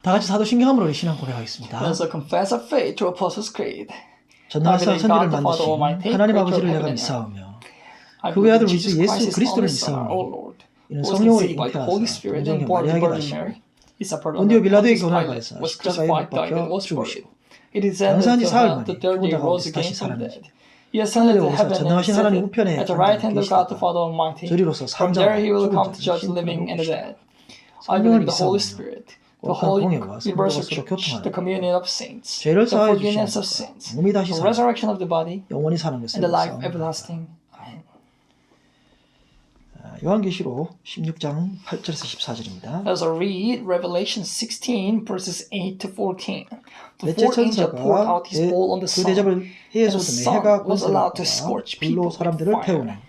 다 같이 사도신경함으로 우리 신앙 고백하겠습니다. Let's confess our faith to Apostles' Creed. 전능하신 선지를 만드신 하나님 아버지를 내가 믿사오며 그의 아들 우리 주 예수 그리스도를 믿사오며 이는 성령으로 잉태하사 동정녀 마리아에게 나시고 본디오 빌라도의 고난을 받으사 십자가에 못 박혀 죽으시고 장사한 지 사흘 만에 죽은 자 가운데서 다시 살아나시고 하늘에 오르사 전능하신 하나님 우편에 앉아 계시다가 저리로서 사람자와 죽은 자를 성령을 믿사오며 거룩한 공예와 성도가 서로 교통하는 죄를 사하여 주시옵소서. 몸이 다시 살아 영원히 사는 것을 믿사옵나이다. 요한계시록 16장 8절에서 14절입니다. Let's read Revelation 16 verses 8 to 14. The 넷째 fourth angel poured 천사가 out his bowl on the 그 sun, 대접을 해에 쏟으며 해가 was allowed to 권세를 scorch 받아 불로 people with 사람들을 fire. 태우는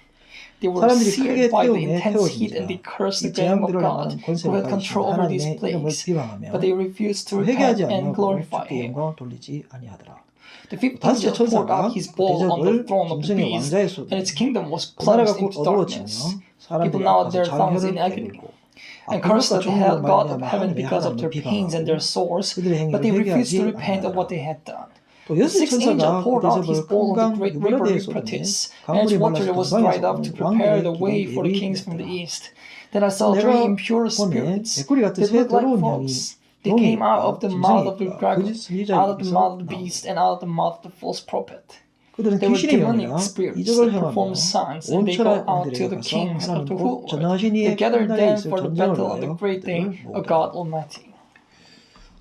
They were 사람들이 seared 크게 by the 태우며 intense heat and they 태워진지라 cursed 이 the name of 재앙들을 God 향한 who 권세를 had 가지신 control over these 하나님의 이름을 plagues, 비방하며 but they refused to 회개하지 repent and 아니하고 glorify 주께 him. 영광을 돌리지 아니하더라. The fifth 다섯째 angel poured 천사가 out his bowl on the 대접을 throne of the 짐승의 beast, 왕자에 and its kingdom was 그 나라가 plunged 곧 into 어두워지며 darkness. 사람들이 People now 앞에서 their thrones in 장혈을 agony, 깨물고 and cursed 악인과 the hell 종으로 God of 말미암아 heaven 하늘의 because of their 하나님을 pains and their sores, 그들의 but they 행위를 refused to 회개하지 repent of 아니하더라. what they had done. 또 The 여섯째 sixth angel 천사가 그 poured out 대접을 his bowl on the 큰강 great 유브라데에 river 쏟으니 Euphrates, and 강물이 its water 말라서 was dried 동방에서 up to 온 prepare 왕들의 the way 길이 for the kings from the 예비되더라. east. Then I saw three 내가 impure 보매 spirits. 메꾸리 같은 They 새 looked like 더러운 향이 frogs. They came out of the mouth of the 짐승이니까 dragon, 거짓 선지자의 out of the 입에서 mouth of the 나오고 beast, and out of the mouth of the false prophet. 그들은 They were 귀신의 demonic 영이라 spirits 이적을 that 행하며 perform signs, 온 and they go 천하 out to 왕들에게 the 가서 kings of 하나님 the 곧 whole 전능하신 earth. 이의 They gathered 큰 날에 them 있을 for the 전쟁을 battle on the 위하여 great day 그들을 of 모으더라. God Almighty.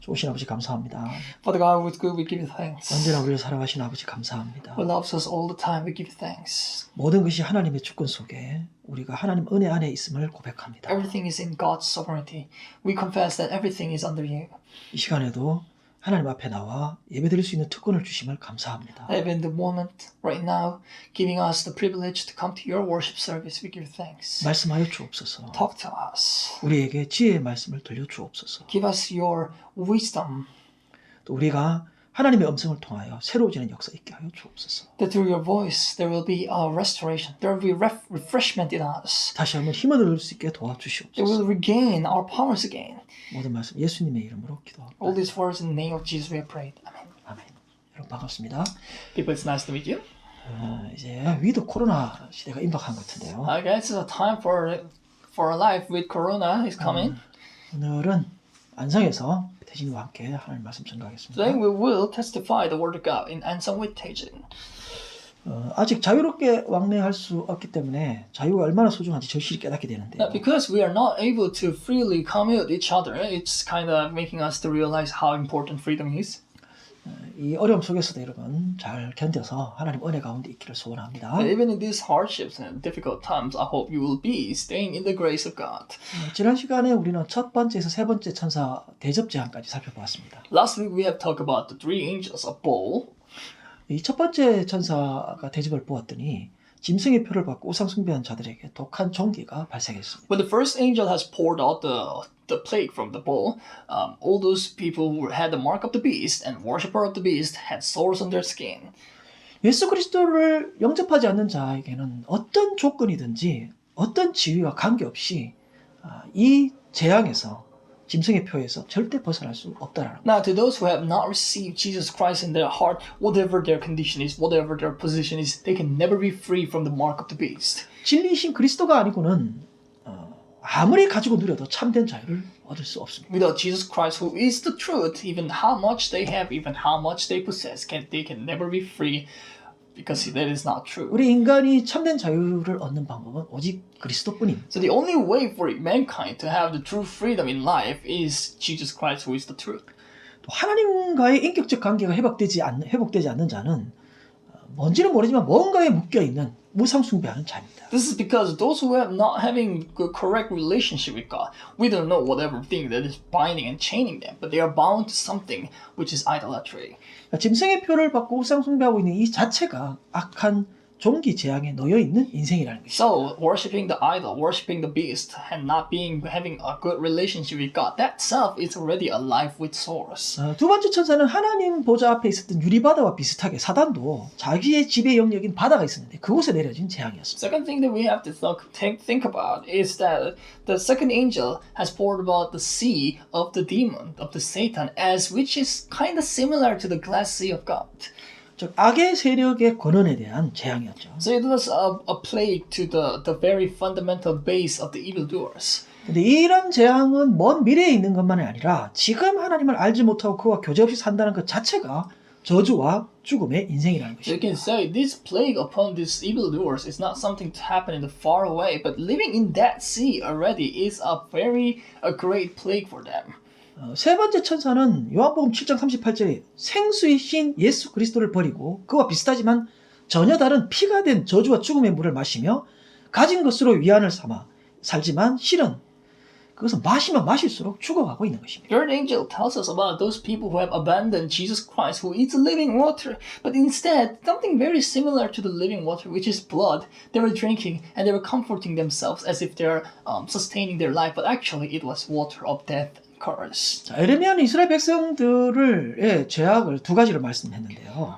좋으신 아버지 감사합니다. Father God, with good we give you thanks. 언제나 우리를 사랑하신 아버지 감사합니다. Who loves us all the time, we give you thanks. 모든 것이 하나님의 주권 속에 우리가 하나님 은혜 안에 있음을 고백합니다. Everything is in God's sovereignty. We confess that everything is under you. 이 시간에도 하나님 앞에 나와 예배드릴 수 있는 특권을 주심을 감사합니다. Even in the moment, right now, giving us the privilege to come to your worship service, we give you thanks. 말씀하여 주옵소서. Talk to us. 우리에게 지혜의 말씀을 들려 주옵소서. Give us your wisdom. 또 우리가 하나님의 음성을 통하여 새로워지는 역사 있게 하여 주옵소서. That through your voice there will be a restoration. There will be refreshment in us. 다시 한번 힘을 얻을 수 있게 It 도와주시옵소서. will regain our powers again. 모든 말씀 예수님의 이름으로 기도합니다. All these words in the name of Jesus we have prayed. Amen. 아멘. 여러분 반갑습니다. People, it's nice to meet you. 이제 위드 코로나 시대가 임박한 것 같은데요. Guys, it's a time for a life with Corona is coming. 오늘은 안성에서 태진과 함께 하나님 말씀 전가하겠습니다. Today we will testify the word of God in Ansong with Taejin. 아직 자유롭게 왕래할 수 없기 때문에 자유가 얼마나 소중한지 절실히 깨닫게 되는데요. Because we are not able to freely commute each other, it's kind of making us to realize how important freedom is. 이 어려움 속에서도 여러분 잘 견뎌서 하나님 은혜 가운데 있기를 소원합니다. And even in these hardships and difficult times, I hope you will be staying in the grace of God. 지난 시간에 우리는 첫 번째에서 세 번째 천사 대접 제한까지 살펴보았습니다. Last week we have talked about the three angels of bowl. 이 첫 번째 천사가 대접을 보았더니 짐승의 표를 받고 우상 숭배한 자들에게 독한 종기가 발생했습니다. When the first angel has poured out the plague from the bowl, all those people who had the mark of the beast and worshiper of the beast had sores on their skin. 예수 그리스도를 영접하지 않는 자에게는 어떤 조건이든지 어떤 지위와 관계없이 이 재앙에서 짐승의 표에서 절대 벗어날 수 없다라는 Now, to those who have not received Jesus Christ in their heart, whatever their condition is, whatever their position is, they can never be free from the mark of the beast. 진리이신 그리스도가 아니고는 아무리 가지고 누려도 참된 자유를 얻을 수 없습니다. Without Jesus Christ, who is the truth, even how much they have, even how much they possess, they can never be free because that is not true. 우리 인간이 참된 자유를 얻는 방법은 오직 그리스도뿐입니다. So the only way for mankind to have the true freedom in life is Jesus Christ, who is the truth. 또 하나님과의 인격적 관계가 회복되지 않는 자는 뭔지는 모르지만 뭔가에 묶여 있는 우상 숭배하는 자입니다. This is because those who have not having the correct relationship with God, we don't know whatever thing that is binding and chaining them, but they are bound to something which is idolatry. 짐승의 표를 받고 우상 숭배하고 있는 이 자체가 악한 종기 재앙에 놓여 있는 인생이라는 것이죠. So, worshiping the idol, worshiping the beast, and not having a good relationship with God, that self is already a life with source. 두 번째 천사는 하나님 보좌 앞에 있었던 유리바다와 비슷하게 사단도 자기의 지배 영역인 바다가 있었는데 그곳에 내려진 재앙이었습니다. Second thing that we have to think about is that the second angel has poured about the sea of the demon, of the Satan, which is kind of similar to the glass sea of God. 즉 악의 세력의 권한에 대한 재앙이었죠. So it was a plague to the very fundamental base of the evildoers. 근데 이런 재앙은 먼 미래에 있는 것만이 아니라 지금 하나님을 알지 못하고 그와 교제 없이 산다는 것 자체가 저주와 죽음의 인생이라는 So you 것입니다. can say this plague upon these evildoers is not something to happen in the far away, but living in that sea already is a great plague for them. 세 번째 천사는 요한복음 7장 38절에 생수이신 예수 그리스도를 버리고 그와 비슷하지만 전혀 다른 피가 된 저주와 죽음의 물을 마시며 가진 것으로 위안을 삼아 살지만 실은 그것은 마시면 마실수록 죽어가고 있는 것입니다. Third angel tells us about those people who have abandoned Jesus Christ, who eats living water, but instead something very similar to the living water, which is blood, they were drinking and they were comforting themselves as if they are sustaining their life, but actually it was water of death. 자, 에레미야는 이스라엘 백성들의 죄악을 두 가지로 말씀했는데요.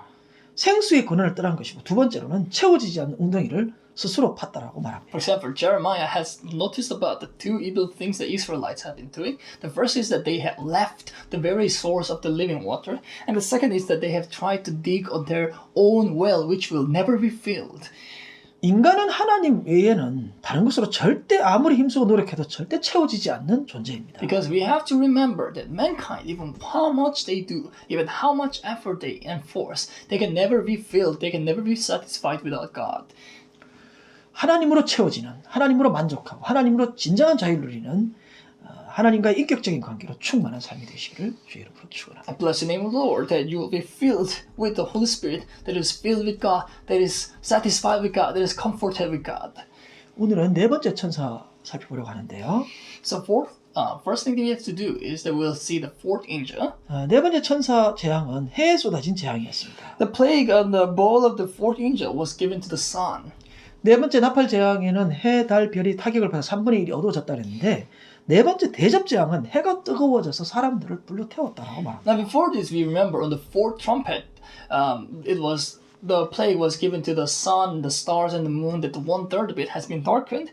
생수의 권한을 떠난 것이고 두 번째로는 채워지지 않는 웅덩이를 스스로 팠다라고 말합니다. For example, Jeremiah has noticed about the two evil things the Israelites have been doing. The first is that they have left the very source of the living water, and the second is that they have tried to dig on their own well, which will never be filled. 인간은 하나님 외에는 다른 것으로 절대 아무리 힘쓰고 노력해도 절대 채워지지 않는 존재입니다. Because we have to remember that mankind, even how much they do, even how much effort they enforce, they can never be filled, they can never be satisfied without God. 하나님으로 채워지는, 하나님으로 만족하고 하나님으로 진정한 자유를 누리는 하나님과의 인격적인 관계로 충만한 삶이 되시기를 주의 이름으로 축원합니다. Bless the name of the Lord, that you will be filled with the Holy Spirit, that is filled with God, that is satisfied with God, that is comforted with God. 오늘은 네 번째 천사 살펴보려고 하는데요. So first thing that we have to do is that we'll see the fourth angel. 네 번째 천사 재앙은 해에 쏟아진 재앙이었습니다. The plague on the bowl of the fourth angel was given to the sun. 네 번째 나팔 재앙에는 해, 달, 별이 타격을 받아 3분의 1이 어두워졌다 그랬는데 네 번째 대접 재앙은 해가 뜨거워져서 사람들을 불러 태웠다라고 말합니다. Now before this, we remember on the fourth trumpet, the plague was given to the sun, the stars, and the moon. That 1/3 of it has been darkened.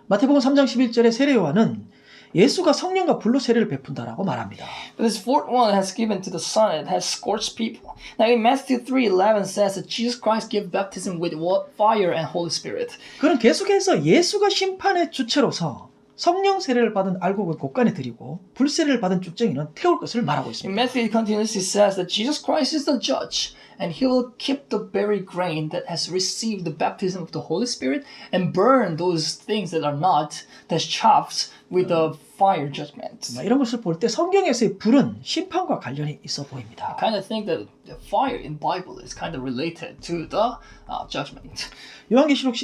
마태복음 3장 11절에 세례 요한은 예수가 성령과 불로 세례를 베푼다라고 말합니다. But this fourth one has given to the sun. It has scorched people. Now in Matthew 3:11 says that Jesus Christ gave baptism with fire and Holy Spirit. 그는 계속해서 예수가 심판의 주체로서 성령 세례를 받은 알곡은 곳간에 드리고 불 세례를 받은 쭉정이는 태울 것을 말하고 In 있습니다. Matthew, it continuously says that Jesus Christ is the judge, and he will keep the very grain that has received the baptism of the Holy Spirit and burn those things that are not, that's chaffs, with the fire judgment. 이런 것을 볼 때 성경에서의 불은 심판과 관련이 있어 보입니다. I kind of think that the fire in Bible is kind of related to the judgment. 요한계시록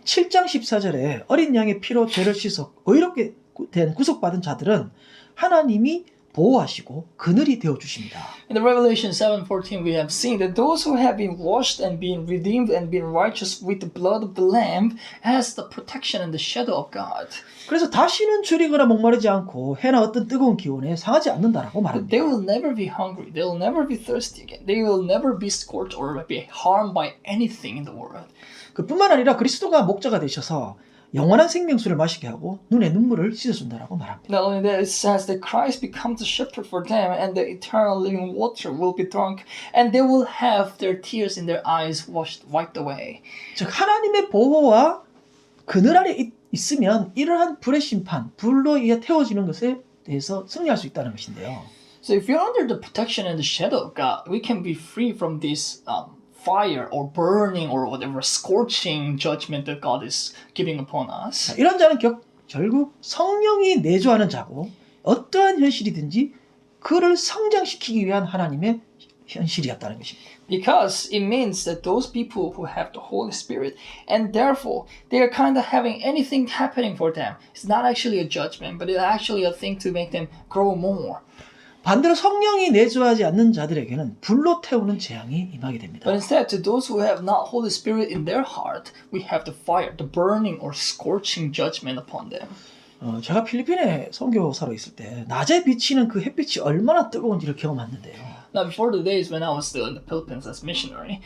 7장 14절에 어린 양의 피로 죄를 씻어 의롭게 된 구속받은 자들은 하나님이 보호하시고 그늘이 되어 주십니다. In the Revelation 7:14, we have seen that those who have been washed and been redeemed and been righteous with the blood of the Lamb has the protection and the shadow of God. 그래서 다시는 줄이거나 목마르지 않고 해나 어떤 뜨거운 기온에 상하지 않는다라고 말합니다. They will never be hungry. They will never be thirsty again. They will never be scorched or be harmed by anything in the world. 그뿐만 아니라 그리스도가 목자가 되셔서 영원한 생명수를 마시게 하고 눈에 눈물을 씻어준다라고 말합니다. Not only that, it says that Christ becomes the shepherd for them, and the eternal living water will be drunk, and they will have their tears in their eyes wiped away. 즉 하나님의 보호와 그늘 아래 있으면 이러한 불의 심판, 불로 의해 태워지는 것에 대해서 승리할 수 있다는 것인데요. So if you're under the protection and the shadow of God, we can be free from this fire or burning or whatever scorching judgment that God is giving upon us. 이런 자는 결국 성령이 내주하는 자고 어떠한 현실이든지 그를 성장시키기 위한 하나님의 현실이었다는 것입니다. Because it means that those people who have the Holy Spirit and therefore they are kind of having anything happening for them. It's not actually a judgment, but it's actually a thing to make them grow more. 반대로 성령이 내주하지 않는 자들에게는 불로 태우는 재앙이 임하게 됩니다. But instead, to those who have not Holy Spirit in their heart, we have the fire, the burning or scorching judgment upon them. 제가 필리핀에 선교사로 있을 때 낮에 비치는 그 햇빛이 얼마나 뜨거운지를 경험했는데요. Now, before the days when I was still in the Philippines as missionary,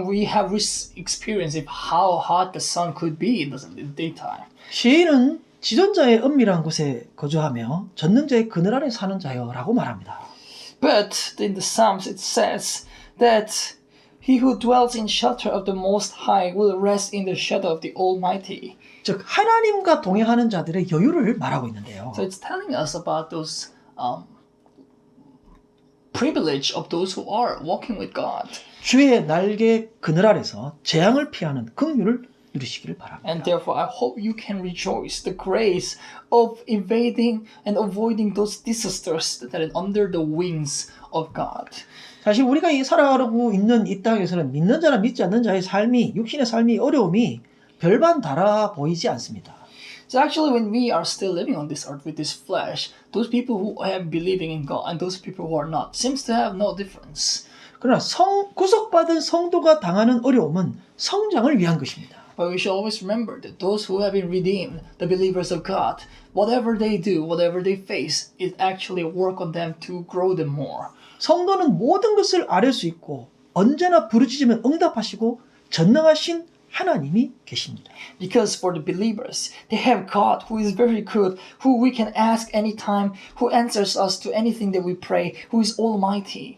we have experienced of how hot the sun could be in the daytime. 시인은 지존자의 은밀한 곳에 거주하며 전능자의 그늘 아래 사는 자여라고 말합니다. But in the Psalms it says that he who dwells in shelter of the Most High will rest in the shadow of the Almighty. 즉 하나님과 동행하는 자들의 여유를 말하고 있는데요. So it's telling us about those privilege of those who are walking with God. 주의 날개 그늘 아래서 재앙을 피하는 긍휼을 누리시기를 바랍니다. And therefore, I hope you can rejoice the grace of evading and avoiding those disasters that are under the wings of God. 사실 우리가 살아가고 있는 이 땅에서는 믿는 자나 믿지 않는 자의 삶이 육신의 삶이 어려움이 별반 달아 보이지 않습니다. So actually, when we are still living on this earth with this flesh, those people who have believing in God and those people who are not seems to have no difference. 그러나 구속받은 성도가 당하는 어려움은 성장을 위한 것입니다. But we should always remember that those who have been redeemed, the believers of God, whatever they do, whatever they face, it actually work on them to grow them more. 성도는 모든 것을 알 수 있고 언제나 부르짖으면 응답하시고 전능하신 하나님이 계십니다. Because for the believers, they have God who is very good, who we can ask anytime, who answers us to anything that we pray, who is almighty.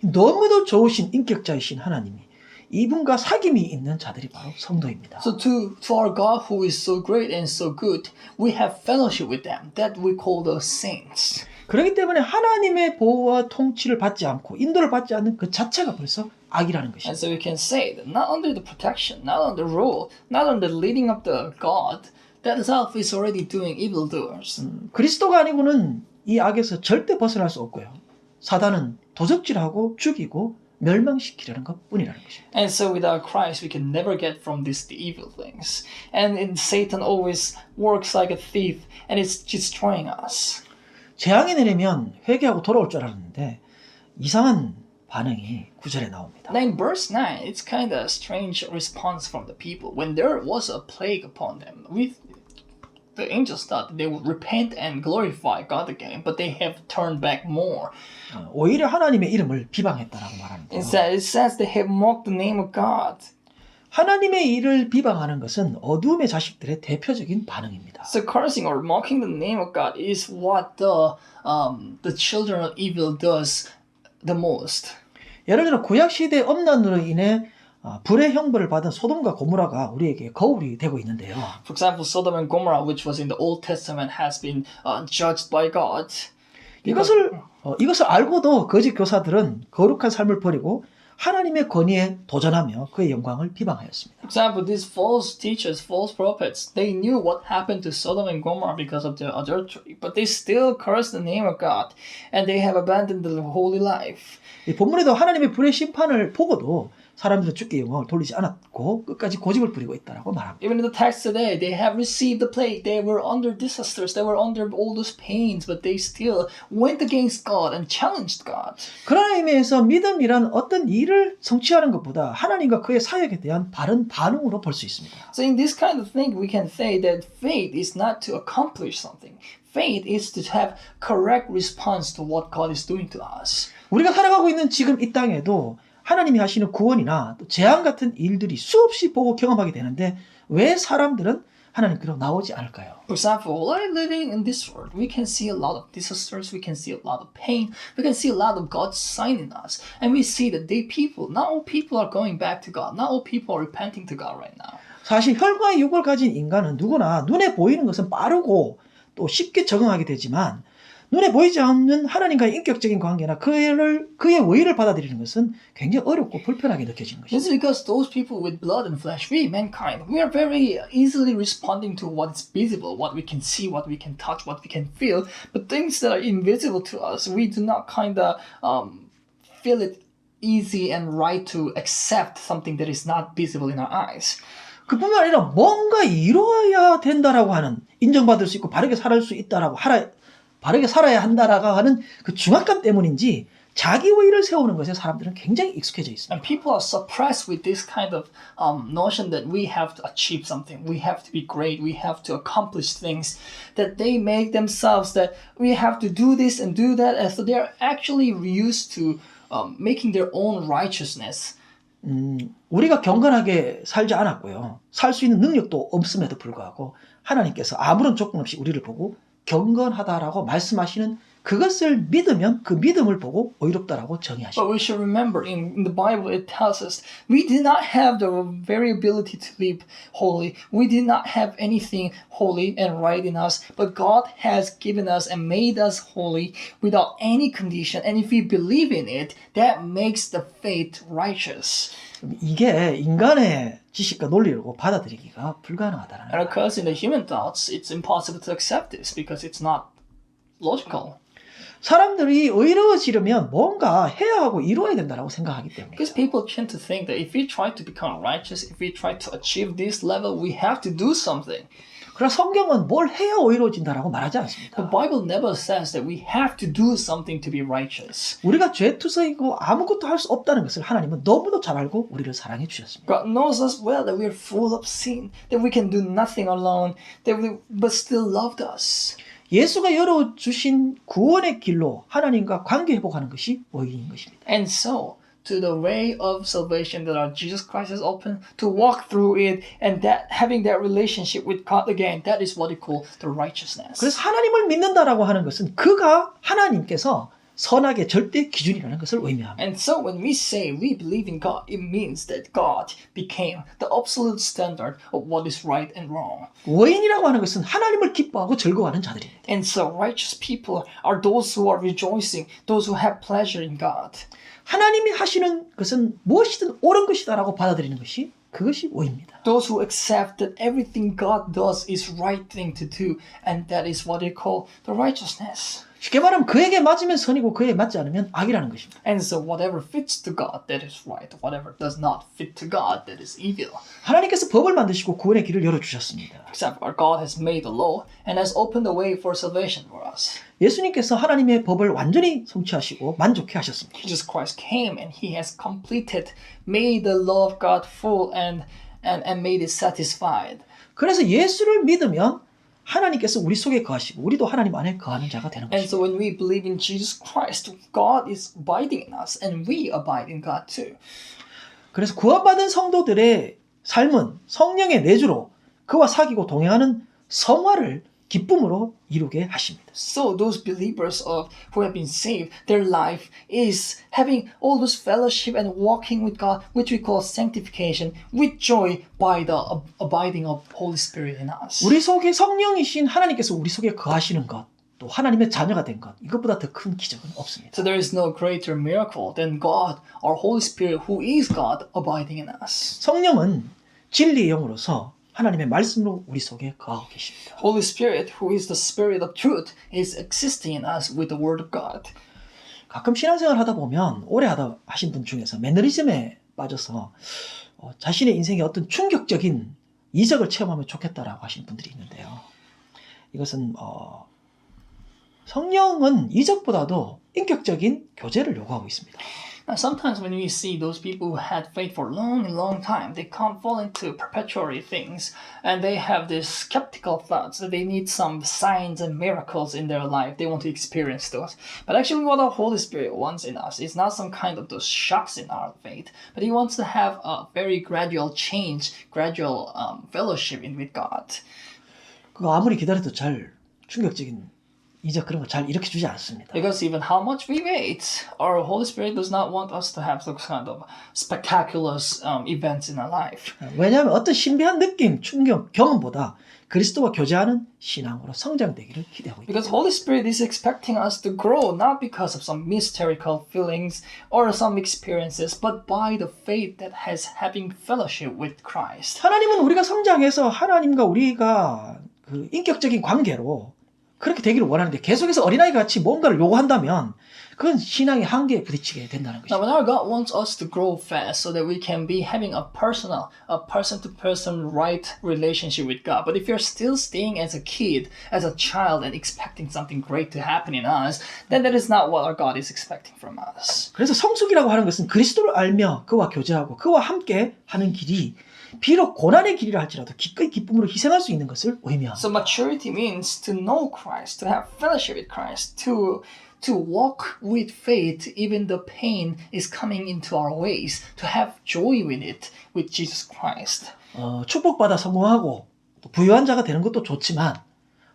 너무도 좋으신 인격자이신 하나님이 이분과 사귐이 있는 자들이 바로 성도입니다. So to our God who is so great and so good, we have fellowship with them. That we call the saints. 그렇기 때문에 하나님의 보호와 통치를 받지 않고 인도를 받지 않는 그 자체가 벌써 악이라는 것입니다. And so we can say that not under the protection, not under rule, not under leading of the God, that self is already doing evildoers. 그리스도가 아니고는 이 악에서 절대 벗어날 수 없고요. 사단은 도적질하고 죽이고 멸망시키려는 것뿐이라는 것입니다. And so without Christ, we can never get from the evil things. And Satan always works like a thief, and it's destroying us. 재앙이 내리면 회개하고 돌아올 줄 알았는데 이상한 반응이 9절에 나옵니다. Now in verse 9, it's kind of a strange response from the people. When there was a plague upon them, the angels thought they would repent and glorify God again, but they have turned back more. 오히려 하나님의 이름을 비방했다라고 말합니다. Instead, it says they have mocked the name of God. 하나님의 일을 비방하는 것은 어두움의 자식들의 대표적인 반응입니다. So cursing or mocking the name of God is what the children of evil does the most. 예를 들어 구약 시대 엄난으로 인해 불의 형벌을 받은 소돔과 고모라가 우리에게 거울이 되고 있는데요. For example, Sodom and Gomorrah, which was in the Old Testament, has been judged by God. 이것을 알고도 거짓 교사들은 거룩한 삶을 버리고 하나님의 권위에 도전하며 그의 영광을 비방하였습니다. For example, these false teachers, false prophets, they knew what happened to Sodom and Gomorrah because of their adultery, but they still cursed the name of God, and they have abandoned the holy life. 이 본문에도 하나님의 불의 심판을 보고도 사람들은 주께 영광을 돌리지 않았고 끝까지 고집을 부리고 있다라고 말합니다. Even in the text today, they have received the plague. They were under disasters. They were under all those pains, but they still went against God and challenged God. 그런 의미에서 믿음이란 어떤 일을 성취하는 것보다 하나님과 그의 사역에 대한 바른 반응으로 볼 수 있습니다. So in this kind of thing, we can say that faith is not to accomplish something. Faith is to have correct response to what God is doing to us. 우리가 살아가고 있는 지금 이 땅에도 하나님이 하시는 구원이나 또 재앙 같은 일들이 수없이 보고 경험하게 되는데 왜 사람들은 하나님께로 나오지 않을까요? For example, while living in this world, we can see a lot of disasters, we can see a lot of pain, we can see a lot of God's sign in us, and we see that not all people are going back to God, not all people are repenting to God right now. 사실 혈과의 육을 가진 인간은 누구나 눈에 보이는 것은 빠르고 또 쉽게 적응하게 되지만 눈에 보이지 않는 하나님과의 인격적인 관계나 그의 의를 받아들이는 것은 굉장히 어렵고 불편하게 느껴지는 것입니다. This is because those people with blood and flesh, we mankind, we are very easily responding to what is visible, what we can see, what we can touch, what we can feel. But things that are invisible to us, we do not kind of feel it easy and right to accept something that is not visible in our eyes. 그뿐만 아니라 뭔가 이루어야 된다라고 하는 인정받을 수 있고 바르게 살아갈 수 있다라고 바르게 살아야 한다라고 하는 그 중압감 때문인지 자기 의의를 세우는 것에 사람들은 굉장히 익숙해져 있습니다. And people are suppressed with this kind of notion that we have to achieve something, we have to be great, we have to accomplish things, that they make themselves that we have to do this and do that, and so they are actually used to making their own righteousness. 우리가 경건하게 살지 않았고요. 살 수 있는 능력도 없음에도 불구하고 하나님께서 아무런 조건 없이 우리를 보고 경건하다라고 말씀하시는 그것을 믿으면 그 믿음을 보고 의롭다라고 정의하십니다. But we should remember in the Bible it tells us we did not have the very ability to live holy. We did not have anything holy and right in us, but God has given us and made us holy without any condition. And if we believe in it, that makes the faith righteous. 이게 인간의 지식과 논리로 받아들이기가 불가능하다는 And because in the human thoughts, it's impossible to accept this because it's not logical. 사람들이 의로워지려면 뭔가 해야 하고 이루어야 된다고 생각하기 때문에. Because people tend to think that if we try to become righteous, if we try to achieve this level, we have to do something. 그러나 성경은 뭘 해야 의로워진다라고 말하지 않습니다. The Bible never says that we have to do something to be righteous. 우리가 죄투성이고 아무것도 할 수 없다는 것을 하나님은 너무도 잘 알고 우리를 사랑해 주셨습니다. God knows us well that we are full of sin, that we can do nothing alone, but still loved us. 예수가 열어주신 구원의 길로 하나님과 관계 회복하는 것이 의인 것입니다. And so, to the way of salvation that our Jesus Christ has opened, to walk through it, and that having that relationship with God again, that is what we call the righteousness. 그래서 하나님을 믿는다라고 하는 것은 그가 하나님께서 선악의 절대 기준이라는 것을 의미합니다. And so when we say we believe in God, it means that God became the absolute standard of what is right and wrong. 의인이라고 하는 것은 하나님을 기뻐하고 즐거워하는 자들입니다. And so righteous people are those who are rejoicing, those who have pleasure in God. 하나님이 하시는 것은 무엇이든 옳은 것이다라고 받아들이는 것이 그것이 의입니다. Those who accept that everything God does is right thing to do, and that is what they call the righteousness. 쉽게 말하면 그에게 맞으면 선이고 그에게 맞지 않으면 악이라는 것입니다. And so whatever fits to God, that is right. Whatever does not fit to God, that is evil. 하나님께서 법을 만드시고 구원의 길을 열어주셨습니다. Except our God has made the law and has opened the way for salvation for us. 예수님께서 하나님의 법을 완전히 성취하시고 만족해 하셨습니다. Jesus Christ came and He has completed, made the law of God full and made it satisfied. 그래서 예수를 믿으면 하나님께서 우리 속에 거하시고 우리도 하나님 안에 거하는 자가 되는 And 것입니다. so when we believe in Jesus Christ, God is abiding in us and we abide in God too. 그래서 구원받은 성도들의 삶은 성령의 내주로 그와 사귀고 동행하는 성화를 기쁨으로 이루게 하십니다. So those believers who have been saved, their life is having all this fellowship and walking with God, which we call sanctification, with joy by the abiding of Holy Spirit in us. 우리 속에 성령이신 하나님께서 우리 속에 거하시는 것, 또 하나님의 자녀가 된 것, 이것보다 더 큰 기적은 없습니다. So there is no greater miracle than God, our Holy Spirit, who is God, abiding in us. 성령은 진리의 영으로서 하나님의 말씀으로 우리 속에 거하고 계십니다. Holy Spirit, who is the Spirit of truth, is existing in us with the Word of God. 가끔 신앙생활 하다 보면 오래 하신 분 중에서 매너리즘에 빠져서 자신의 인생에 어떤 충격적인 이적을 체험하면 좋겠다라고 하시는 분들이 있는데요. 이것은 성령은 이적보다도 인격적인 교제를 요구하고 있습니다. Now, sometimes when we see those people who had faith for a long time, they can't fall into perpetuary things, and they have these skeptical thoughts that they need some signs and miracles in their life. They want to experience those. But actually what the Holy Spirit wants in us is not some kind of those shocks in our faith, but He wants to have a very gradual change, gradual fellowship with God. 그거 아무리 기다려도 잘 충격적인 이적 그런 거 잘 일으켜 주지 않습니다. Because even how much we wait, our Holy Spirit does not want us to have those kind of spectacular events in our life. 왜냐하면 어떤 신비한 느낌, 충격, 경험보다 그리스도와 교제하는 신앙으로 성장되기를 기대하고 있습니다. Because Holy Spirit is expecting us to grow not because of some mystical feelings or some experiences, but by the faith that has having fellowship with Christ. 하나님은 우리가 성장해서 하나님과 우리가 그 인격적인 관계로 그렇게 되기를 원하는데 계속해서 어린아이 같이 뭔가를 요구한다면 그건 신앙의 한계에 부딪히게 된다는 Now, 것입니다. when our God wants us to grow fast so that we can be having a person-to-person right relationship with God, but if you're still staying as a kid, as a child, and expecting something great to happen in us, then that is not what our God is expecting from us. 그래서 성숙이라고 하는 것은 그리스도를 알며 그와 교제하고 그와 함께 하는 길이 비록 고난의 길이라 할지라도 기꺼이 기쁨으로 희생할 수 있는 것을 의미합니다. So maturity means to know Christ, to have fellowship with Christ, to walk with faith even the pain is coming into our ways, to have joy with it, with Jesus Christ. 축복받아 성공하고 또 부유한 자가 되는 것도 좋지만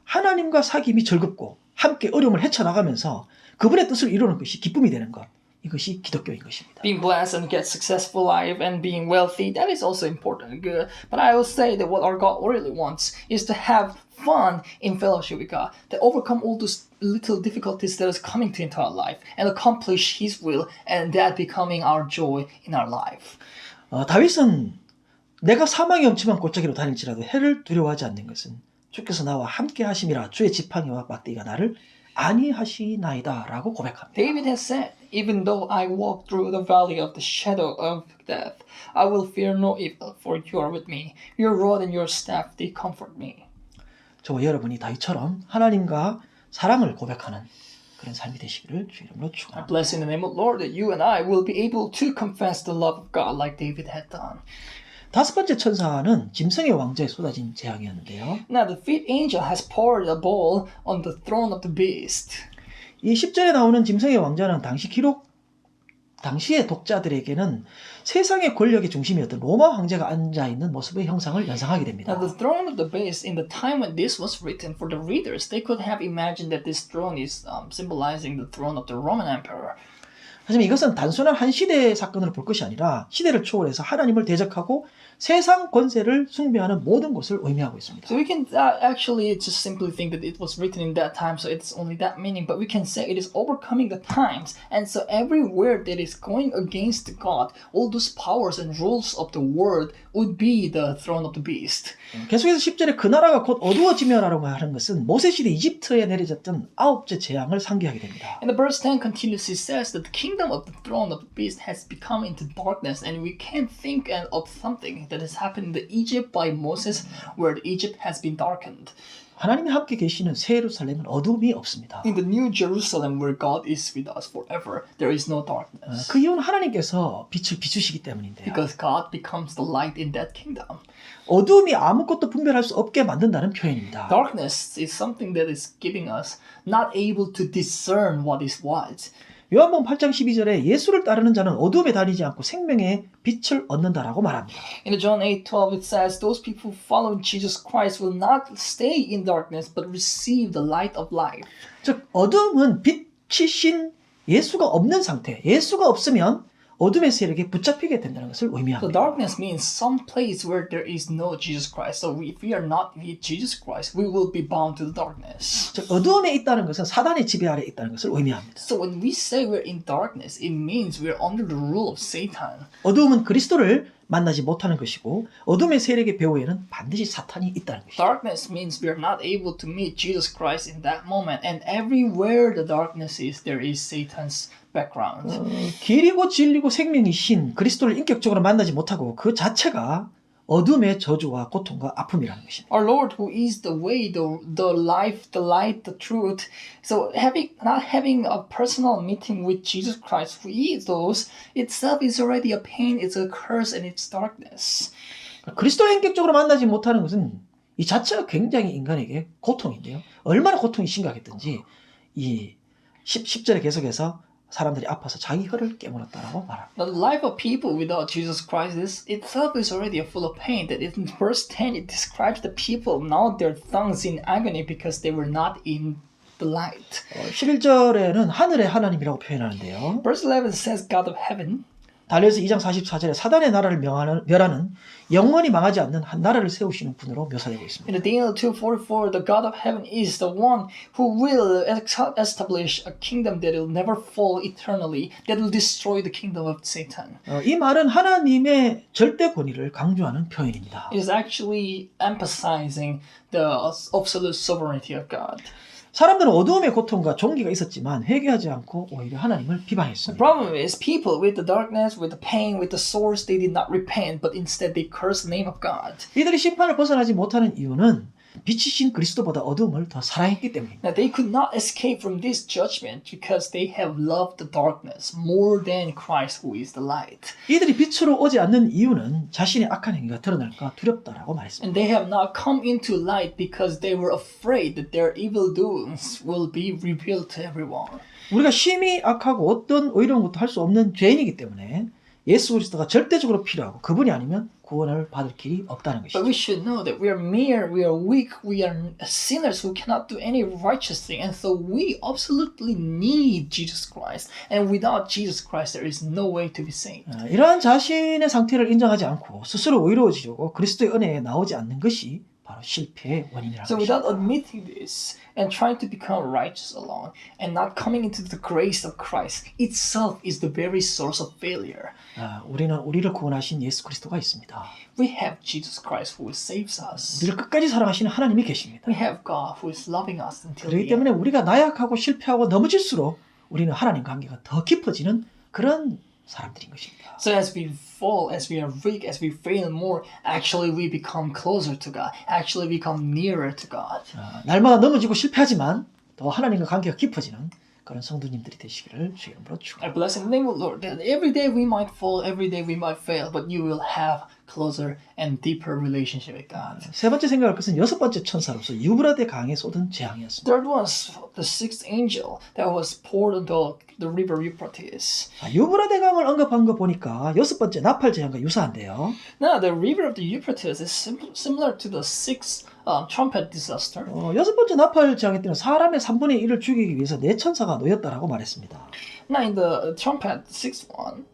하나님과 사귐이 즐겁고 함께 어려움을 헤쳐나가면서 그분의 뜻을 이루는 것이 기쁨이 되는 것. 이것이 기독교인 것입니다. Being blessed and get successful life and being wealthy, that is also important and good. But I will say that what our God really wants is to have fun in fellowship with God, to overcome all those little difficulties that is coming into our life and accomplish His will, and that becoming our joy in our life. 다윗은 내가 사망의 엄침한 골짜기로 다닐지라도 해를 두려워하지 않는 것은 주께서 나와 함께 하심이라 주의 지팡이와 막대기가 나를 안위하시나이다 라고 고백합니다. David has said, even though I walk through the valley of the shadow of death, I will fear no evil, for you are with me. Your rod and your staff, they comfort me. 저와 여러분이 다윗처럼 하나님과 사랑을 고백하는 그런 삶이 되시기를 주 이름으로 I 축원합니다. bless in the name of the Lord that you and I will be able to confess the love of God like David had done. 다섯 번째 천사는 짐승의 왕좌에 쏟아진 재앙이었는데요. Now the fifth angel has poured a bowl on the throne of the beast. 이 10절에 나오는 짐승의 왕좌는 당시의 독자들에게는 세상의 권력의 중심이었던 로마 황제가 앉아있는 모습의 형상을 연상하게 됩니다. Now the throne of the beast, in the time when this was written for the readers, they could have imagined that this throne is symbolizing the throne of the Roman emperor. 하지만 이것은 단순한 한 시대의 사건으로 볼 것이 아니라 시대를 초월해서 하나님을 대적하고 세상 권세를 숭배하는 모든 것을 의미하고 있습니다. So we can actually just simply think that it was written in that time, so it's only that meaning. But we can say it is overcoming the times, and so every word that is going against God, all those powers and rules of the world would be the throne of the beast. 계속해서 10절에 그 나라가 곧 어두워지며라고 하는 것은 모세시대 이집트에 내려졌던 아홉째 재앙을 상기하게 됩니다. And the verse 10 continuously says that the kingdom of the throne of the beast has become into darkness, and we can't think of something that has happened in Egypt by Moses, where Egypt has been darkened. 하나님이 함께 계시는 새 예루살렘은 어둠이 없습니다. In the new Jerusalem, where God is with us forever, there is no darkness. 그 이유는 하나님께서 빛을 비추시기 때문인데요. Because God becomes the light in that kingdom. 어둠이 아무것도 분별할 수 없게 만든다는 표현입니다. Darkness is something that is giving us not able to discern what is what. 요한복음 8장 12절에 예수를 따르는 자는 어둠에 다니지 않고 생명의 빛을 얻는다라고 말합니다. In John 8:12 it says, those people who follow Jesus Christ will not stay in darkness but receive the light of life. 즉 어둠은 빛이신 예수가 없는 상태, 예수가 없으면 어둠의 세력에 붙잡히게 된다는 것을 So 의미합니다. darkness means some place where there is no Jesus Christ. So if we are not with Jesus Christ, we will be bound to the darkness. 즉 어둠에 있다는 것은 사단의 지배 아래 있다는 것을 의미합니다. So when we say we're in darkness, it means we're under the rule of Satan. 어둠은 그리스도를 만나지 못하는 것이고 어둠의 세력의 배후에는 반드시 사탄이 있다는 것입니다. Darkness means we're not able to meet Jesus Christ in that moment. And everywhere the darkness is, there is Satan's background. 길이고 진리고 생명이신 그리스도를 인격적으로 만나지 못하고 그 자체가 어둠의 저주와 고통과 아픔이라는 것입니다. Our Lord, who is the way, the life, the light, the truth. So not having a personal meeting with Jesus Christ, who is those, itself is already a pain, it's a curse, and it's darkness. 그리스도를 인격적으로 만나지 못하는 것은 이 자체가 굉장히 인간에게 고통인데요. 얼마나 고통이 심각했든지 이 10절에 계속해서 사람들이 아파서 자기 혀를 깨물었다라고 말합니다. The life of people without Jesus Christ itself is already full of pain. That in verse 10 it describes the people gnawed their tongues in agony because they were not in the light. 11절에는 하늘의 하나님이라고 표현하는데요. Verse 11 says God of heaven. 달려서 2장 44절에 사단의 나라를 멸하는 영원히 망하지 않는 한 나라를 세우시는 분으로 묘사되고 있습니다. In Daniel 2:44, the God of heaven is the one who will establish a kingdom that will never fall eternally, that will destroy the kingdom of Satan. 이 말은 하나님의 절대 권위를 강조하는 표현입니다. It is actually emphasizing the absolute sovereignty of God. 사람들은 어두움의 고통과 종기가 있었지만 회개하지 않고 오히려 하나님을 The 비방했습니다. problem is people with the darkness, with the pain, with the sores, they did not repent, but instead they cursed the name of God. 이들이 심판을 벗어나지 못하는 이유는 빛이신 그리스도보다 어두움을 더 사랑했기 때문입니다. Now they could not escape from this judgment because they have loved the darkness more than Christ who is the light. 이들이 빛으로 오지 않는 이유는 자신의 악한 행위가 드러날까 두렵다라고 말했습니다. And they have not come into light because they were afraid that their evil doings will be revealed to everyone. 우리가 심히 악하고 어떤 의로운 것도 할 수 없는 죄인이기 때문에 예수 그리스도가 절대적으로 필요하고 그분이 아니면 구원을 받을 길이 없다는 But 것이죠. we should know that we are mere, we are weak, we are sinners who cannot do any righteous thing. And so we absolutely need Jesus Christ. And without Jesus Christ, there is no way to be saved. 이러한 자신의 상태를 인정하지 않고 스스로 의로워지려고 그리스도의 은혜에 나오지 않는 것이 바로 실패의 원인이라는 So 것입니다. without admitting this and trying to become righteous alone and not coming into the grace of Christ itself is the very source of failure. 우리는 우리를 구원하신 예수 그리스도가 있습니다. We have Jesus Christ who saves us. 우리를 끝까지 사랑하시는 하나님이 계십니다. We have God who is loving us until 그렇기 the end. 때문에 우리가 나약하고 실패하고 넘어질수록 우리는 하나님 관계가 더 깊어지는 그런 사람들인 것입니다. So as we fall, as we are weak, as we fail more, actually we become closer to God. Actually become nearer to God. 날마다 넘어지고 실패하지만 더 하나님과 관계가 깊어지는 그런 성도님들이 되시기를 주의 이름으로 축원합니다. I bless in the name of the Lord that every day we might fall, every day we might fail, but you will have closer and deeper relationship with God. 세 번째 생각할 것은 여섯 번째 천사로서 유브라데 강에 쏟은 재앙이었습니다. Third was the sixth angel that was poured into the river Euphrates. 유브라데 강을 언급한 거 보니까 여섯 번째 나팔 재앙과 유사한데요. Now the river of the Euphrates is similar to the sixth trumpet disaster. 여섯 번째 나팔 재앙의 때는 사람의 3분의 1을 죽이기 위해서 네 천사가 놓였다라고 말했습니다. Now in the trumpet, sixth one,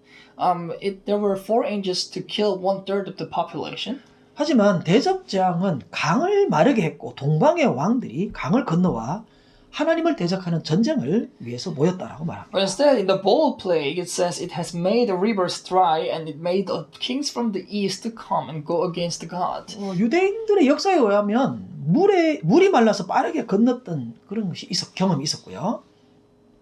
there were 4 angels to kill 1/3 of the population. 하지만 대접 재앙은 강을 마르게 했고 동방의 왕들이 강을 건너와 하나님을 대적하는 전쟁을 위해서 모였다라고 말합니다. But instead, in the bowl plague, it says it has made the rivers dry and it made the kings from the east to come and go against God. 유대인들의 역사에 의하면 물이 말라서 빠르게 건넜던 그런 것이 경험이 있었고요.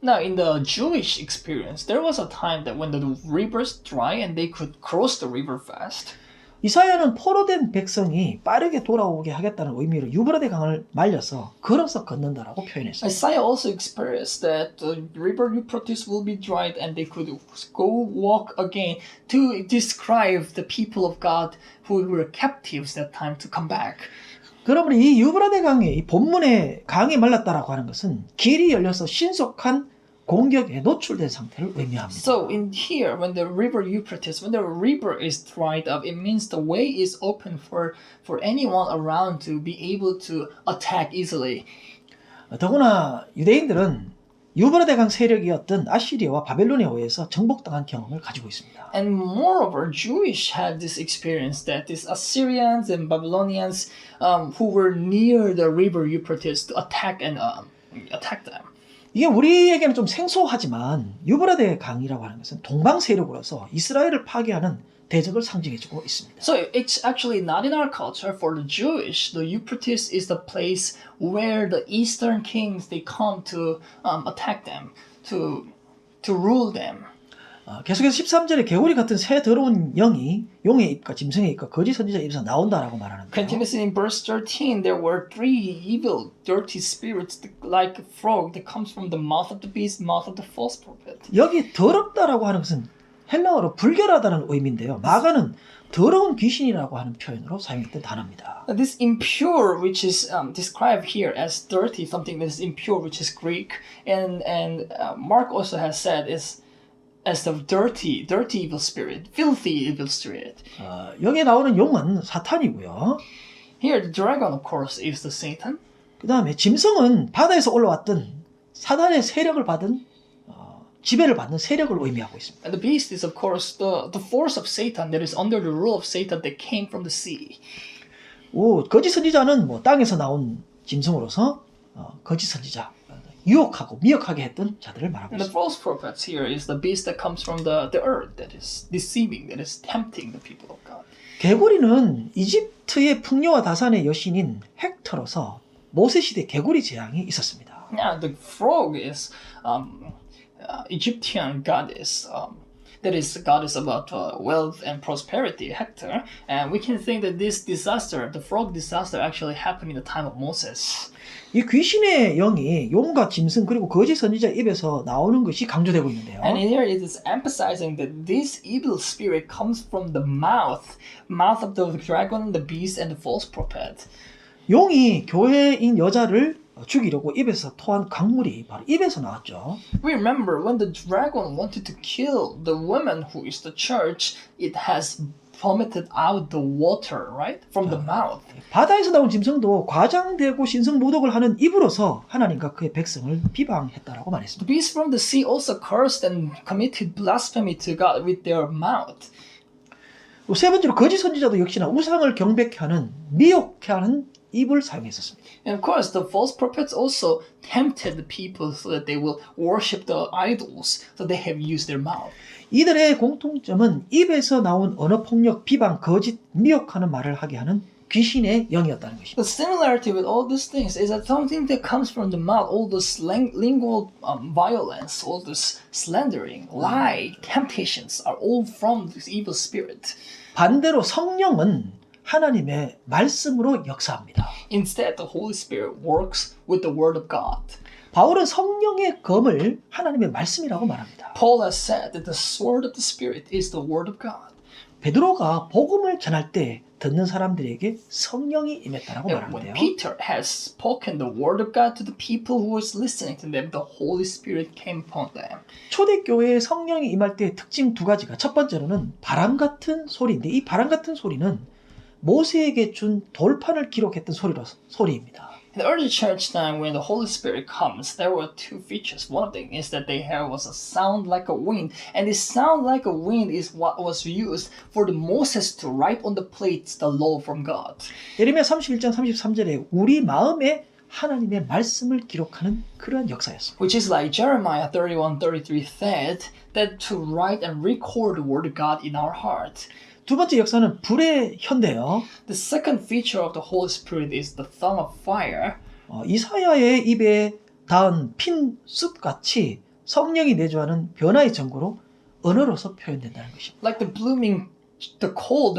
Now, in the Jewish experience, there was a time that when the rivers dry and they could cross the river fast. 이사야는 포로된 백성이 빠르게 돌아오게 하겠다는 의미로 유브라데 강을 말려서 걸어서 건넌다라고 표현했어요. Isaiah also experienced that the river Euphrates will be dried and they could go walk again to describe the people of God who were captives that time to come back. 그러므로 이 유브라데 강의 이 본문에 강이 말랐다라고 하는 것은 길이 열려서 신속한 공격에 노출된 상태를 의미합니다. So in here, when the river Euphrates, when the river is dried up, it means the way is open for anyone around to be able to attack easily. 더구나 유대인들은 유브라데 강 세력이었던 아시리아와 바벨론에 의해서 정복당한 경험을 가지고 있습니다. And moreover, Jewish had this experience that these Assyrians and Babylonians who were near the river Euphrates to attack them. 이게 우리에게는 좀 생소하지만 유브라데 강이라고 하는 것은 동방 세력으로서 이스라엘을 파괴하는 대적을 상징해주고 있습니다. So it's actually not in our culture. For the Jewish, the Euphrates is the place where the eastern kings they come to attack them, to rule them. 계속해서 13절에 개구리 같은 새 더러운 영이 용의 입과 짐승의 입과 거짓 선지자 입에서 나온다라고 말하는데요. Continuously in verse 13, there were 3 evil, dirty spirits like a frog that comes from the mouth of the beast, mouth of the false prophet. 여기 더럽다라고 하는 것은 헬라어로 불결하다는 의미인데요. 마가는 더러운 귀신이라고 하는 표현으로 사용했던 단어입니다. This impure, which is described here as dirty, something that is impure, which is Greek, and Mark also has said is as the dirty evil spirit, filthy evil spirit. 여기에 나오는 용은 사탄이고요. Here, the dragon, of course, is the Satan. 그 다음에 짐승은 바다에서 올라왔던 사단의 세력을 받은 지배를 받는 세력을 의미하고 있습니다. And the beast is, of course, the force of Satan that is under the rule of Satan that came from the sea. 거짓 선지자는 땅에서 나온 짐승으로서 거짓 선지자, 유혹하고 미혹하게 했던 자들을 말하고 And the 있습니다. false prophets here is the beast that comes from the earth that is deceiving, that is tempting the people of God. 개구리는 이집트의 풍요와 다산의 여신인 헥터로서 모세 시대 개구리 재앙이 있었습니다. Yeah, the frog is Egyptian goddess. That is goddess about wealth and prosperity, Hector. And we can think that this disaster, the frog disaster, actually happened in the time of Moses. 이 귀신의 영이 용과 짐승 그리고 거짓 선지자 입에서 나오는 것이 강조되고 있는데요. And here it is emphasizing that this evil spirit comes from the mouth of the dragon, the beast, and the false prophet. 용이 교회인 여자를 죽이려고 입에서 토한 강물이 바로 입에서 나왔죠. We remember when the dragon wanted to kill the woman who is the church, it has vomited out the water, right? From the mouth. 바다에서 나온 짐승도 과장되고 신성 모독을 하는 입으로서 하나님과 그의 백성을 비방했다라고 말했습니다. The beasts from the sea also cursed and committed blasphemy to God with their mouth. 세 번째로 거짓 선지자도 역시나 우상을 경배케 하는 미혹해하는 입을 사용했었습니다. And of course, the false prophets also tempted the people so that they will worship the idols. So they have used their mouth. 이들의 공통점은 입에서 나온 언어 폭력, 비방, 거짓, 미혹하는 말을 하게 하는 귀신의 영이었다는 것입니다. The similarity with all these things is that something that comes from the mouth, all this lingual violence, all this slandering, lie, temptations are all from this evil spirit. 반대로 성령은 하나님의 말씀으로 역사합니다. Instead, the Holy Spirit works with the Word of God. 바울은 성령의 검을 하나님의 말씀이라고 말합니다. Paul has said that the sword of the Spirit is the Word of God. 베드로가 복음을 전할 때 듣는 사람들에게 성령이 임했다라고 And when 말하는데요. Peter has spoken the Word of God to the people who was listening to them, the Holy Spirit came upon them. 초대교회에 성령이 임할 때의 특징 두 가지가 첫 번째로는 바람 같은 소리인데 이 바람 같은 소리는 모세에게 준 돌판을 기록했던 소리입니다. In the early church time, when the Holy Spirit comes, there were two features. One of them is that there was a sound like a wind, and this sound like a wind is what was used for the Moses to write on the plates the law from God. 예레미야 31장 33절에 우리 마음에 하나님의 말씀을 기록하는 그러한 역사였습니다. Which is like Jeremiah 31:33 said that to write and record the word of God in our heart. 두 번째 역사는 불의 현대요. The second feature of the Holy Spirit is the tongue of fire. 이사야의 입에 닿은 핀 숲같이 성령이 내주하는 변화의 전구로 언어로서 표현된다는 것입니다. Like the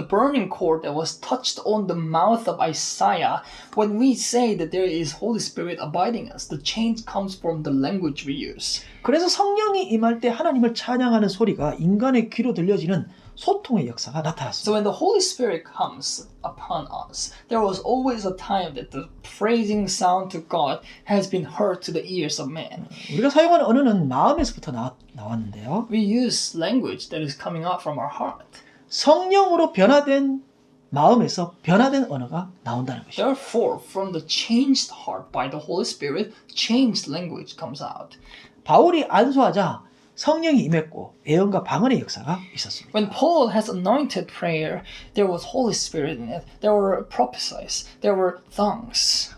burning cord that was touched on the mouth of Isaiah. When we say that there is Holy Spirit abiding us, the change comes from the language we use. 그래서 성령이 임할 때 하나님을 찬양하는 소리가 인간의 귀로 들려지는 소통의 역사가 나타났습니다. So when the Holy Spirit comes upon us, there was always a time that the praising sound to God has been heard to the ears of man. 우리가 사용하는 언어는 마음에서부터 나왔는데요. We use language that is coming out from our heart. 성령으로 변화된 마음에서 변화된 언어가 나온다는 것입니다. Therefore, from the changed heart by the Holy Spirit, changed language comes out. 바울이 안수하자 성령이 임했고 예언과 방언의 역사가 있었습니다. When Paul has anointed prayer, there was Holy Spirit in it. There were prophecies. There were tongues.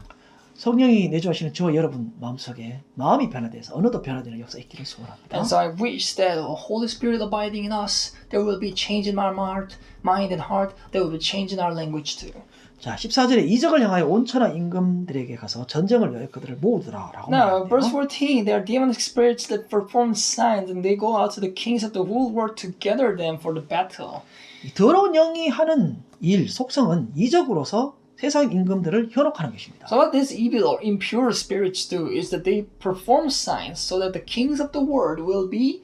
성령이 내주하시는 저와 여러분 마음속에 마음이 변화돼서 언어도 변화되는 역사 있기를 소원합니다. And so I wish that the Holy Spirit abiding in us, there will be change in our mind and heart. There will be change in our language too. 자, 14절에 이적을 향하여 온 천하 임금들에게 가서 전쟁을 위하여 그들을 모으더라라고 Now, 말하는데요. verse 14, there are demonic spirits that perform signs, and they go out to the kings of the whole world to gather them for the battle. 이 더러운 영이 하는 일, 속성은 이적으로서 세상 임금들을 현혹하는 것입니다. So what these evil or impure spirits do is that they perform signs so that the kings of the world will be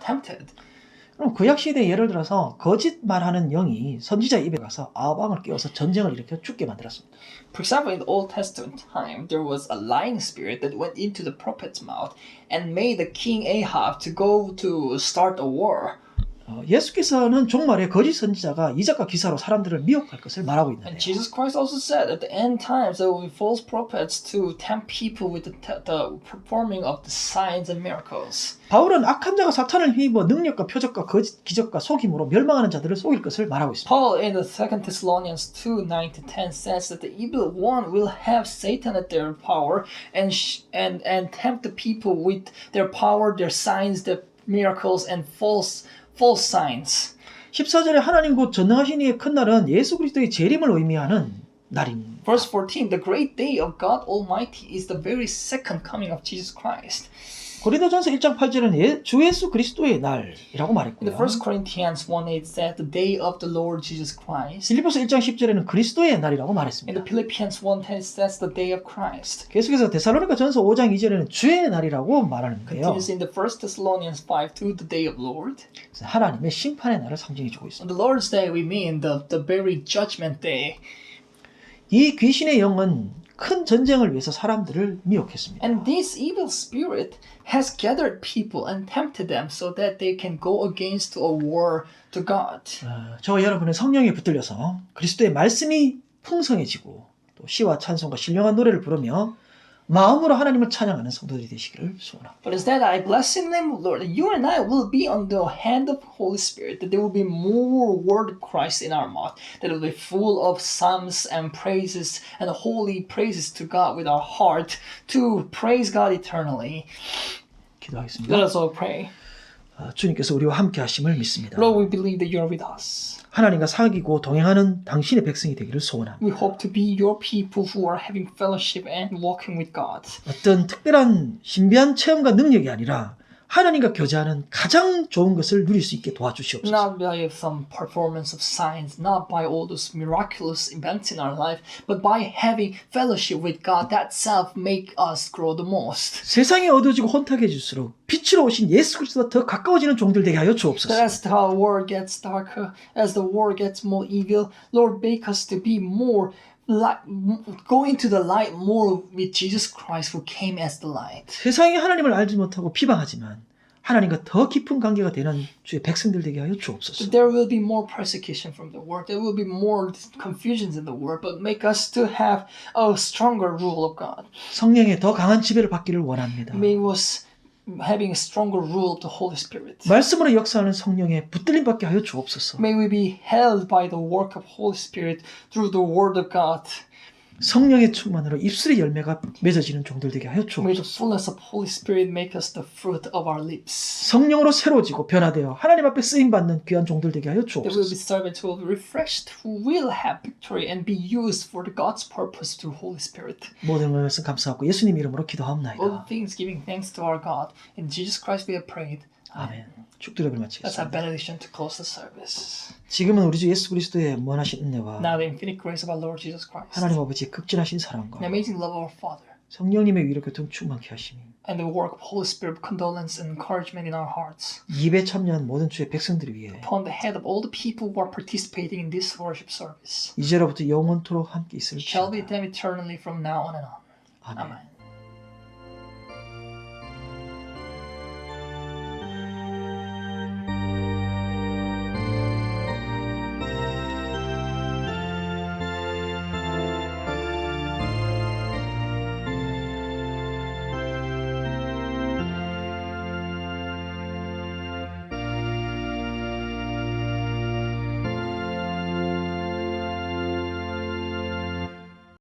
tempted. 그럼 구약시대에 예를 들어서 거짓말하는 영이 선지자 입에 가서 아방을 깨워서 전쟁을 일으켜 죽게 만들었습니다. For example, in the Old Testament time, there was a lying spirit that went into the prophet's mouth and made the king Ahab to go to start a war. 예수께서는 종말에 거짓 선지자가 이적과 기사로 사람들을 미혹할 것을 말하고 있는데요. And Jesus Christ also said at the end times there will be false prophets to tempt people with the performing of the signs and miracles. 바울은 악한 자가 사탄을 힘입어 능력과 표적과 거짓 기적과 속임으로 멸망하는 자들을 속일 것을 말하고 있습니다. Paul in the 2 Thessalonians 2:9-10 says that the evil one will have Satan at their power and tempt the people with their power, their signs, their miracles, and false signs. 14절에 하나님 곧 전능하신 이의 큰 날은 예수 그리스도의 재림을 의미하는 날인 Verse 14, the great day of God Almighty is the very second coming of Jesus Christ. 고린도전서 1장 8절은 주 예수 그리스도의 날이라고 In 말했고요. the 1 Corinthians 1:8 said the day of the Lord Jesus Christ. 빌립보서 1장 10절에는 그리스도의 날이라고 In 말했습니다. the Philippians 1:10 says the day of Christ. 계속해서 데살로니가 전서 5장 2절에는 주의 날이라고 말하는 거예요. Continues in the 1 Thessalonians 5:2 the day of Lord. 하나님의 심판의 날을 상징해 주고 있습니다. On the Lord's day we mean the very judgment day. 이 귀신의 영은 큰 전쟁을 위해서 사람들을 미혹했습니다. And this evil spirit has gathered people and tempted them so that they can go against a war to God. 저와 여러분은 성령에 붙들려서 그리스도의 말씀이 풍성해지고 또 시와 찬송과 신령한 노래를 부르며 마음으로 하나님을 찬양하는 성도들이 되시기를 소원합니다. But instead I bless in the name of the Lord that you and I will be on the hand of Holy Spirit, that there will be more word of Christ in our mouth, that it will be full of psalms and praises and holy praises to God with our heart to praise God eternally. 기도하겠습니다. Let us all pray. 주님께서 우리와 함께 하심을 믿습니다. Lord, we believe that you are with us. 하나님과 사귀고 동행하는 당신의 백성이 되기를 소원합니다. We hope to be your people who are having fellowship and walking with God. 어떤 특별한 신비한 체험과 능력이 아니라 하나님과 교제하는 가장 좋은 것을 누릴 수 있게 도와주시옵소서. Not by some performance of science, not by all those miraculous events in our life, but by having fellowship with God that self make us grow the most. 세상이 어두워지고 혼탁해질수록 빛으로 오신 예수 그리스도와 더 가까워지는 종들 되게 하여 That 주옵소서. as the world gets darker, as the world gets more evil, Lord, make us to be more like, go into the light more with Jesus Christ who came as the light. 세상이 하나님을 알지 못하고 비방하지만 하나님과 더 깊은 관계가 되는 주의 백성들 되게 하여 주옵소서. There will be more persecution from the world. There will be more confusions in the world, but make us to have a stronger rule of God. 성령의 더 강한 지배를 받기를 원합니다. Make us having a stronger rule of the Holy Spirit. 말씀으로 역사하는 성령의 붙들림 받게 하여 주옵소서. May we be held by the work of Holy Spirit through the Word of God. 성령의 충만으로 입술의 열매가 맺어지는 종들 되게 하여 May the 주옵소서. fullness of Holy Spirit make us the fruit of our lips. 성령으로 새로워지고 변화되어 하나님 앞에 쓰임 받는 귀한 종들 되게 하여 That will be 주옵소서. servants who will be refreshed, who will have victory and be used for the God's purpose through Holy Spirit. 모든 것을 감사하고 예수님 이름으로 All 기도하옵나이다. things giving thanks to our God. In Jesus Christ we have prayed. 아멘. 축도를 Let's have 마치겠습니다. benediction to close the service. 지금은 우리 주 예수 그리스도의 무한하신 은혜와 Now the infinite grace of our Lord Jesus Christ, 하나님 아버지의 극진하신 사랑과 the amazing love of our Father, 성령님의 위로 교통 충만케 하시니 and the work of Holy Spirit, condolence and encouragement in our hearts, 입에 참여한 모든 주의 백성들을 위해 upon the head of all the people who are participating in this worship service, 이제로부터 영원토록 함께 있을 shall be 지어다. them eternally from now on and on. 아멘. Amen.